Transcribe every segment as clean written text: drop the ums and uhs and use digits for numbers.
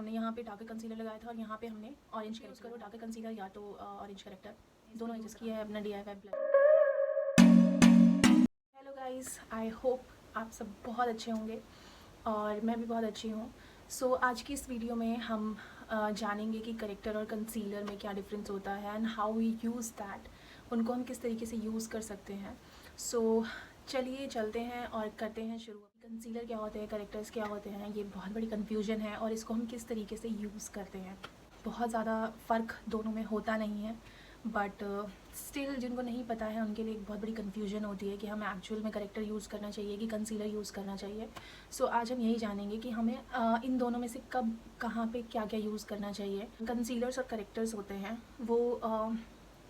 हमने यहाँ पे डार्कर कंसीलर लगाया था और यहाँ पे हमने ऑरेंज यूज़ करो, डार्कर कंसीलर या तो ऑरेंज करेक्टर, दोनों यूज़ किया है अपना DIY blush. Hello guys, I hope आप सब बहुत अच्छे होंगे और मैं भी बहुत अच्छी हूँ। सो आज की इस वीडियो में हम जानेंगे कि करेक्टर और कंसीलर में क्या डिफरेंस होता है and how we use that, उनको हम किस तरीके से यूज़ कर सकते हैं। सो चलिए चलते हैं और करते हैं शुरू। कंसीलर क्या होते हैं, करेक्टर्स क्या होते हैं, ये बहुत बड़ी कन्फ्यूजन है और इसको हम किस तरीके से यूज़ करते हैं। बहुत ज़्यादा फ़र्क दोनों में होता नहीं है, बट स्टिल जिनको नहीं पता है उनके लिए एक बहुत बड़ी कन्फ्यूजन होती है कि हमें एक्चुअल में करेक्टर यूज़ करना चाहिए कि कंसीलर यूज़ करना चाहिए। सो आज हम यही जानेंगे कि हमें इन दोनों में से कब कहाँ पे क्या क्या यूज़ करना चाहिए। कंसीलर्स और करेक्टर्स होते हैं वो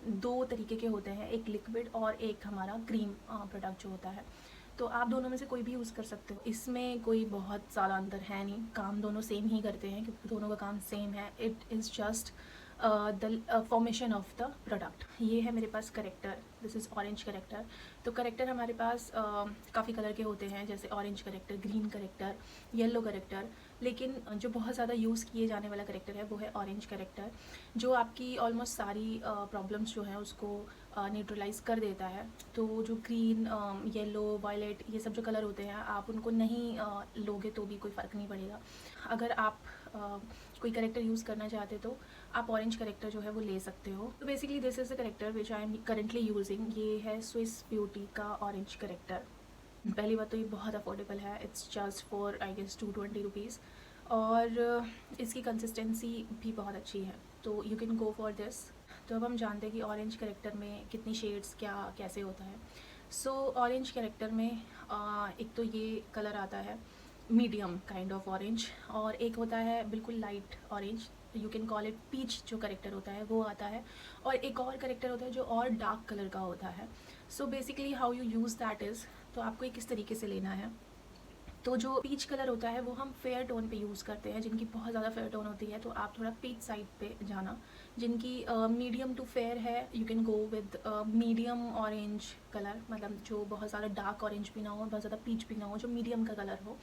दो तरीके के होते हैं, एक लिक्विड और एक हमारा क्रीम प्रोडक्ट जो होता है। तो आप दोनों में से कोई भी यूज़ कर सकते हो, इसमें कोई बहुत ज़्यादा अंतर है नहीं, काम दोनों सेम ही करते हैं क्योंकि दोनों का काम सेम है। It is just the formation of the product. ये है मेरे पास corrector, this is orange corrector. तो करेक्टर हमारे पास काफ़ी कलर के होते हैं, जैसे orange corrector, green corrector, yellow corrector, लेकिन जो बहुत ज़्यादा यूज़ किए जाने वाला करेक्टर है वो है ऑरेंज करेक्टर, जो आपकी ऑलमोस्ट सारी प्रॉब्लम्स जो है उसको न्यूट्रलाइज़ कर देता है। तो जो ग्रीन, येलो, वायलेट, ये सब जो कलर होते हैं आप उनको नहीं लोगे तो भी कोई फ़र्क नहीं पड़ेगा। अगर आप कोई करेक्टर यूज़ करना चाहते तो आप ऑरेंज करेक्टर जो है वो ले सकते हो। तो basically this is the corrector which I am currently using. ये है स्विस ब्यूटी का ऑरेंज करेक्टर। पहली बात तो ये बहुत अफोर्डेबल है, it's just for I guess 220 rupees, और इसकी कंसिस्टेंसी भी बहुत अच्छी है, तो you can go for this. तो अब हम जानते हैं कि ऑरेंज करेक्टर में कितनी शेड्स क्या कैसे होता है। सो ऑरेंज करेक्टर में एक तो ये कलर आता है मीडियम काइंड ऑफ ऑरेंज, और एक होता है बिल्कुल light orange, you can call it peach, जो करेक्टर होता है वो आता है, और एक और करेक्टर होता है जो और डार्क कलर का होता है। So basically how you use that is, तो आपको ये किस तरीके से लेना है। तो जो पीच कलर होता है वो हम फेयर टोन पे यूज़ करते हैं, जिनकी बहुत ज़्यादा फेयर टोन होती है तो आप थोड़ा पीच साइड पे जाना। जिनकी मीडियम टू फेयर है you can go with medium orange colour, मतलब जो बहुत ज़्यादा डार्क ऑरेंज भी ना हो, बहुत ज़्यादा पीच भी ना हो, जो मीडियम का कलर हो।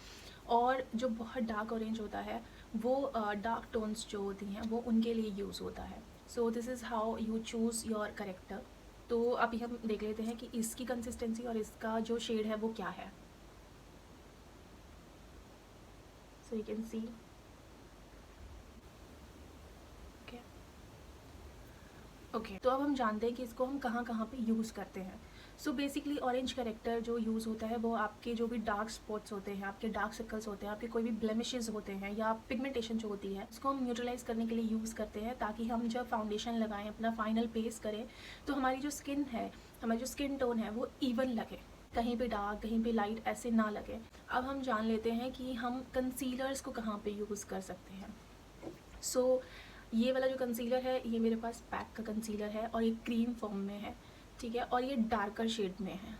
और जो बहुत डार्क ऑरेंज होता है वो डार्क टोन्स जो होती हैं वो उनके लिए यूज़ होता है। So this is how you choose your character. तो अभी हम देख लेते हैं कि इसकी कंसिस्टेंसी और इसका जो शेड है वो क्या है। So you can C, okay. तो अब हम जानते हैं कि इसको हम कहाँ कहाँ पे यूज़ करते हैं। सो बेसिकली ऑरेंज करेक्टर जो यूज़ होता है वो आपके जो भी डार्क स्पॉट्स होते हैं, आपके डार्क सर्कल्स होते हैं, आपके कोई भी ब्लेमिशेस होते हैं या पिगमेंटेशन जो होती है, उसको हम न्यूट्रलाइज करने के लिए यूज़ करते हैं, ताकि हम जब फाउंडेशन लगाएं, अपना फाइनल बेस करें, तो हमारी जो स्किन है, हमारी जो स्किन टोन है वो इवन लगे, कहीं पे डार्क कहीं पे लाइट ऐसे ना लगे। अब हम जान लेते हैं कि हम कंसीलर्स को कहाँ पे यूज़ कर सकते हैं। सो ये वाला जो कंसीलर है ये मेरे पास पैक का कंसीलर है और ये क्रीम फॉर्म में है, ठीक है, और ये डार्कर शेड में है।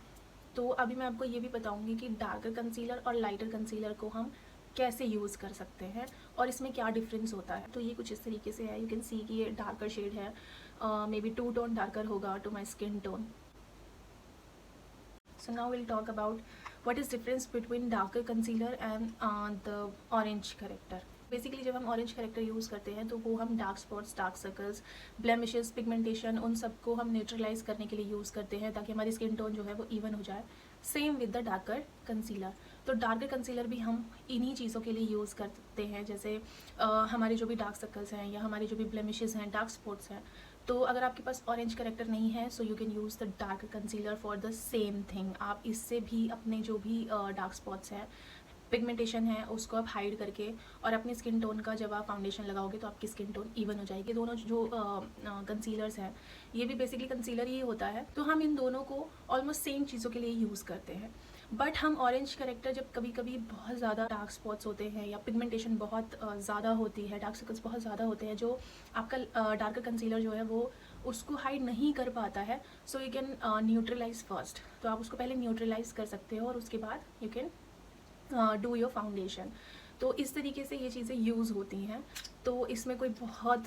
तो अभी मैं आपको ये भी बताऊंगी कि डार्कर कंसीलर और लाइटर कंसीलर को हम कैसे यूज़ कर सकते हैं और इसमें क्या डिफरेंस होता है। तो ये कुछ इस तरीके से है, यू कैन सी कि ये डार्कर शेड है, मे बी 2 टोन डार्कर होगा to my skin tone. So now we'll talk about what is difference between darker concealer and the orange corrector. Basically जब हम ऑरेंज करेक्टर यूज़ करते हैं तो वो हम dark spots, dark circles, blemishes, pigmentation, उन सबको हम न्यूट्रलाइज करने के लिए यूज़ करते हैं ताकि हमारी स्किन टोन जो है वो इवन हो जाए। Same with the darker concealer. तो डार्कर कंसीलर भी हम इन्हीं चीज़ों के लिए यूज़ करते हैं, जैसे हमारे जो भी डार्क सर्कल्स हैं या हमारे जो भी ब्लेमिशेस हैं, डार्क स्पॉट्स हैं। तो अगर आपके पास ऑरेंज करेक्टर नहीं है so you can use the dark concealer for the same thing. आप इससे भी अपने जो भी डार्क स्पॉट्स हैं, पिगमेंटेशन है, उसको आप हाइड करके और अपनी स्किन टोन का जब आप फाउंडेशन लगाओगे तो आपकी स्किन टोन इवन हो जाएगी। दोनों जो कंसीलर्स हैं ये भी बेसिकली कंसीलर ही होता है, तो हम इन दोनों को ऑलमोस्ट सेम चीज़ों के लिए यूज़ करते हैं। बट हम ऑरेंज करेक्टर जब कभी कभी बहुत ज़्यादा डार्क स्पॉट्स होते हैं या पिगमेंटेशन बहुत ज़्यादा होती है, डार्क सर्कल्स बहुत ज़्यादा होते हैं, जो आपका डार्कर कंसीलर जो है वो उसको हाइड नहीं कर पाता है, so you can neutralise first. तो आप उसको पहले न्यूट्रलाइज कर सकते हो और उसके बाद you can do your foundation. तो इस तरीके से ये चीज़ें यूज़ होती हैं। तो इसमें कोई बहुत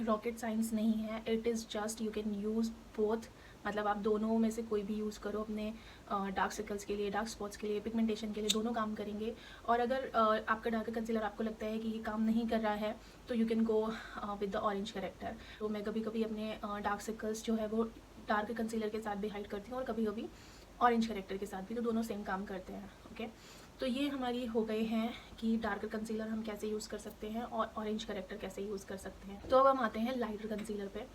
रॉकेट साइंस नहीं है, it is just you can use both, मतलब आप दोनों में से कोई भी यूज़ करो अपने डार्क सर्कल्स के लिए, डार्क स्पॉट्स के लिए, पिगमेंटेशन के लिए, दोनों काम करेंगे। और अगर आपका डार्क कंसीलर आपको लगता है कि ये काम नहीं कर रहा है तो you can go with the orange corrector. तो मैं कभी कभी अपने डार्क सर्कल्स जो है वो डार्क कंसीलर के साथ भी हाइड करती हूँ और कभी कभी ऑरेंज करेक्टर के साथ भी, तो दोनों सेम काम करते हैं। ओके, तो ये हमारी हो गए हैं कि डार्कर कंसीलर हम कैसे यूज़ कर सकते हैं और ऑरेंज करेक्टर कैसे यूज़ कर सकते हैं। तो अब हम आते हैं लाइटर कंसीलर पे।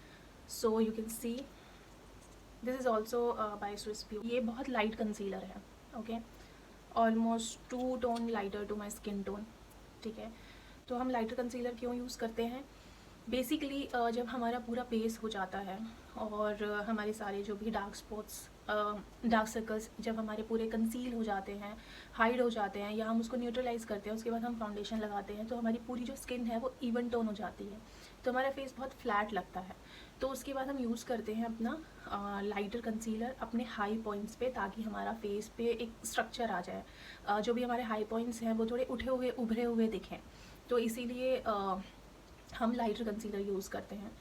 So you can see this is also by Swiss Beauty. ये बहुत लाइट कंसीलर है। Okay, almost 2 tone lighter to my skin tone. ठीक है, तो हम लाइटर कंसीलर क्यों यूज़ करते हैं? बेसिकली जब हमारा पूरा बेस हो जाता है और हमारे सारे जो भी डार्क स्पॉट्स, डार्क सर्कल्स जब हमारे पूरे कंसील हो जाते हैं, हाइड हो जाते हैं, या हम उसको न्यूट्रलाइज़ करते हैं, उसके बाद हम फाउंडेशन लगाते हैं, तो हमारी पूरी जो स्किन है वो इवन टोन हो जाती है, तो हमारा फेस बहुत फ्लैट लगता है। तो उसके बाद हम यूज़ करते हैं अपना लाइटर कंसीलर अपने हाई पॉइंट्स पे, ताकि हमारा फेस पे एक स्ट्रक्चर आ जाए, जो भी हमारे हाई पॉइंट्स हैं वो थोड़े उठे हुए उभरे हुए दिखें। तो इसीलिए हम लाइटर कंसीलर यूज़ करते हैं।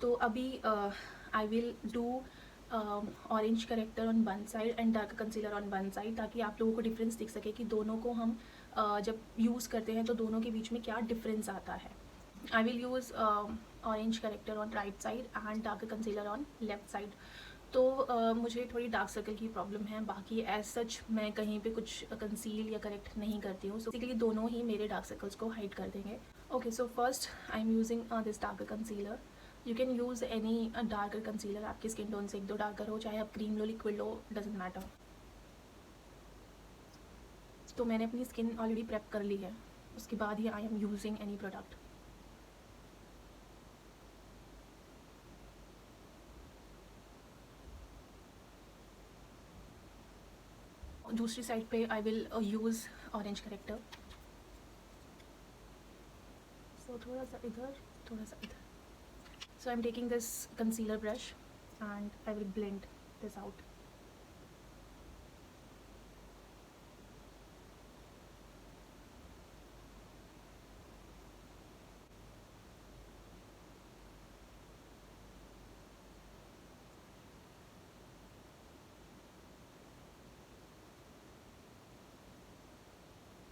तो अभी आई will do orange character on one side and dark concealer on one side, ताकि आप लोगों को डिफरेंस दिख सके कि दोनों को हम जब यूज़ करते हैं तो दोनों के बीच में क्या डिफरेंस आता है। आई will use orange character on right side and dark concealer on left side. तो मुझे थोड़ी डार्क सर्कल की प्रॉब्लम है, बाकी एज सच मैं कहीं पे कुछ कंसील या करेक्ट नहीं करती हूँ, सो बेसिकली दोनों ही मेरे डार्क सर्कल्स को हाइड कर देंगे। Okay, so first I am using this darker concealer. You can use any darker concealer, आपकी स्किन टोन से एक दो डार्कर हो, चाहे आप cream low, liquid low, doesn't matter. तो मैंने अपनी स्किन ऑलरेडी प्रेप कर ली है, उसके बाद ही I am using any product. दूसरी साइड पे I will use orange corrector. So थोड़ा सा इधर, थोड़ा सा इधर। So I'm taking this concealer brush and I will blend this out.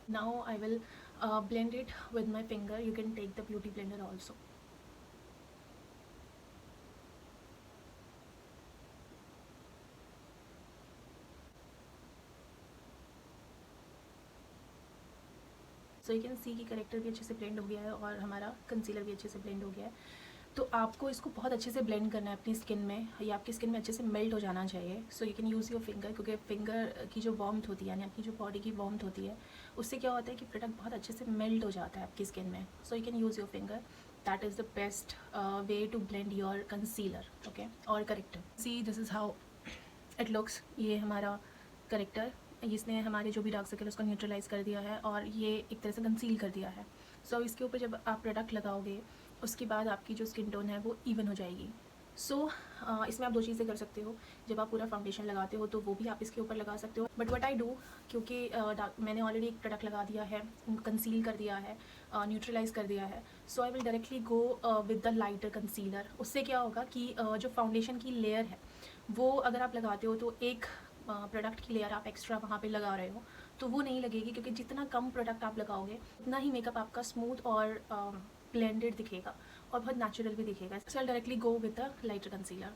Now I will blend it with my finger. You can take the beauty blender also. So you can सी कि character भी अच्छे से blend हो गया है और हमारा concealer भी अच्छे से ब्लेंड हो गया है। तो आपको इसको बहुत अच्छे से ब्लेंड करना है अपनी स्किन में, या आपकी स्किन में अच्छे से मेल्ट हो जाना चाहिए। सो you can use your finger, क्योंकि फिंगर की जो वार्मथ होती है, यानी आपकी जो बॉडी की वार्मथ होती है, उससे क्या होता है कि प्रोडक्ट बहुत अच्छे से मेल्ट हो जाता है आपकी स्किन में। So you can use your finger, that is the best way to blend your concealer. Okay, और corrector, see this is how it looks. ये हमारा करेक्टर, इसने हमारे जो भी डार्क सर्कल उसको न्यूट्रलाइज़ कर दिया है और ये एक तरह से कंसील कर दिया है। सो इसके ऊपर जब आप प्रोडक्ट लगाओगे उसके बाद आपकी जो स्किन टोन है वो इवन हो जाएगी। सो इसमें आप दो चीज़ें कर सकते हो। जब आप पूरा फाउंडेशन लगाते हो तो वो भी आप इसके ऊपर लगा सकते हो, बट व्हाट आई डू, क्योंकि मैंने ऑलरेडी एक प्रोडक्ट लगा दिया है, कंसील कर दिया है, न्यूट्रलाइज़ कर दिया है, so I will directly go with the lighter concealer. उससे क्या होगा कि जो फाउंडेशन की लेयर है वो अगर आप लगाते हो तो एक प्रोडक्ट की लेयर आप एक्स्ट्रा वहाँ पे लगा रहे हो, तो वो नहीं लगेगी, क्योंकि जितना कम प्रोडक्ट आप लगाओगे उतना ही मेकअप आपका स्मूथ और ब्लेंडेड दिखेगा और बहुत नेचुरल भी दिखेगा। So I directly go with the lighter concealer.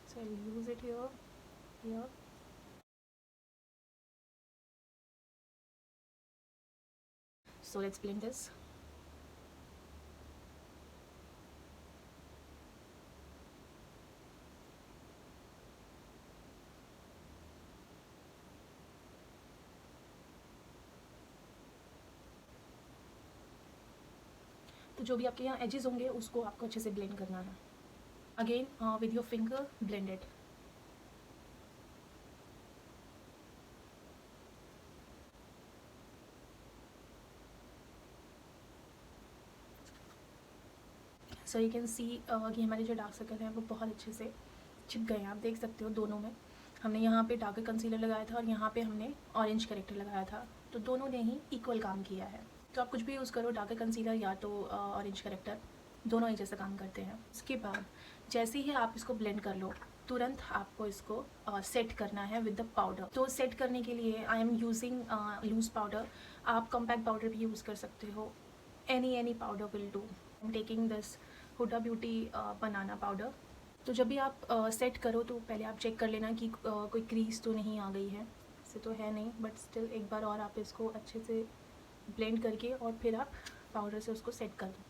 So I use it here. So let's blend this. तो जो भी आपके यहाँ एजेस होंगे उसको आपको अच्छे से ब्लेंड करना है। Again with your finger blend it. So you can सी कि हमारे जो डार्क सर्कल हैं वो बहुत अच्छे से छिप गए हैं, आप देख सकते हो दोनों में। हमने यहाँ पे डार्क कंसीलर लगाया था और यहाँ पे हमने ऑरेंज करेक्टर लगाया था, तो दोनों ने ही इक्वल काम किया है। तो आप कुछ भी यूज़ करो, डार्क कंसीलर या तो ऑरेंज करेक्टर, दोनों ही जैसा काम करते हैं। उसके बाद जैसे ही आप इसको ब्लेंड कर लो, तुरंत आपको इसको सेट करना है विद द पाउडर। तो सेट करने के लिए I am using loose powder, आप कॉम्पैक्ट पाउडर भी यूज़ कर सकते हो, any powder will do. I am taking this Huda Beauty banana powder. तो जब भी आप सेट करो तो पहले आप चेक कर लेना कि कोई क्रीज तो नहीं आ गई है। ऐसे तो है नहीं, बट स्टिल एक बार और आप इसको अच्छे से ब्लेंड करके और फिर आप पाउडर से उसको सेट कर दो।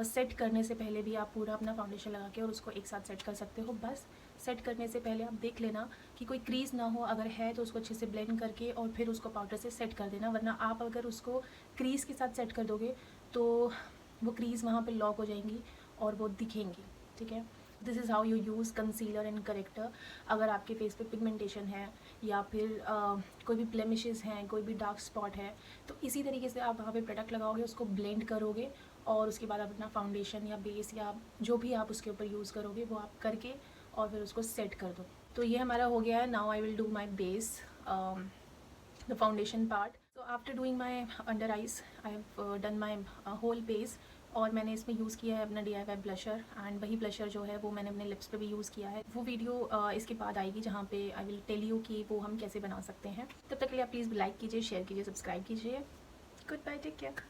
सेट करने से पहले भी आप पूरा अपना फाउंडेशन लगा के और उसको एक साथ सेट कर सकते हो। बस सेट करने से पहले आप देख लेना कि कोई क्रीज़ ना हो, अगर है तो उसको अच्छे से ब्लेंड करके और फिर उसको पाउडर से सेट कर देना, वरना आप अगर उसको क्रीज़ के साथ सेट कर दोगे तो वो क्रीज़ वहाँ पे लॉक हो जाएंगी और वो दिखेंगी। ठीक है, this is how you use concealer and character. अगर आपके फेस पे पिगमेंटेशन है या फिर कोई भी ब्लेमिशेस हैं, कोई भी डार्क स्पॉट है, तो इसी तरीके से आप वहाँ पे प्रोडक्ट लगाओगे, उसको ब्लेंड करोगे और उसके बाद आप अपना फाउंडेशन या बेस या जो भी आप उसके ऊपर यूज़ करोगे वो आप करके और फिर उसको सेट कर दो। तो ये हमारा हो गया है। Now I will do my base, the foundation part. So after doing my under eyes I have done my whole base, और मैंने इसमें यूज़ किया है अपना DIY ब्लशर, एंड वही ब्लशर जो है वो मैंने अपने लिप्स पे भी यूज़ किया है। वो वीडियो इसके बाद आएगी जहाँ पे आई विल टेल यू कि वो हम कैसे बना सकते हैं। तब तक के लिए आप प्लीज़ लाइक कीजिए, शेयर कीजिए, सब्सक्राइब कीजिए। Goodbye, take care.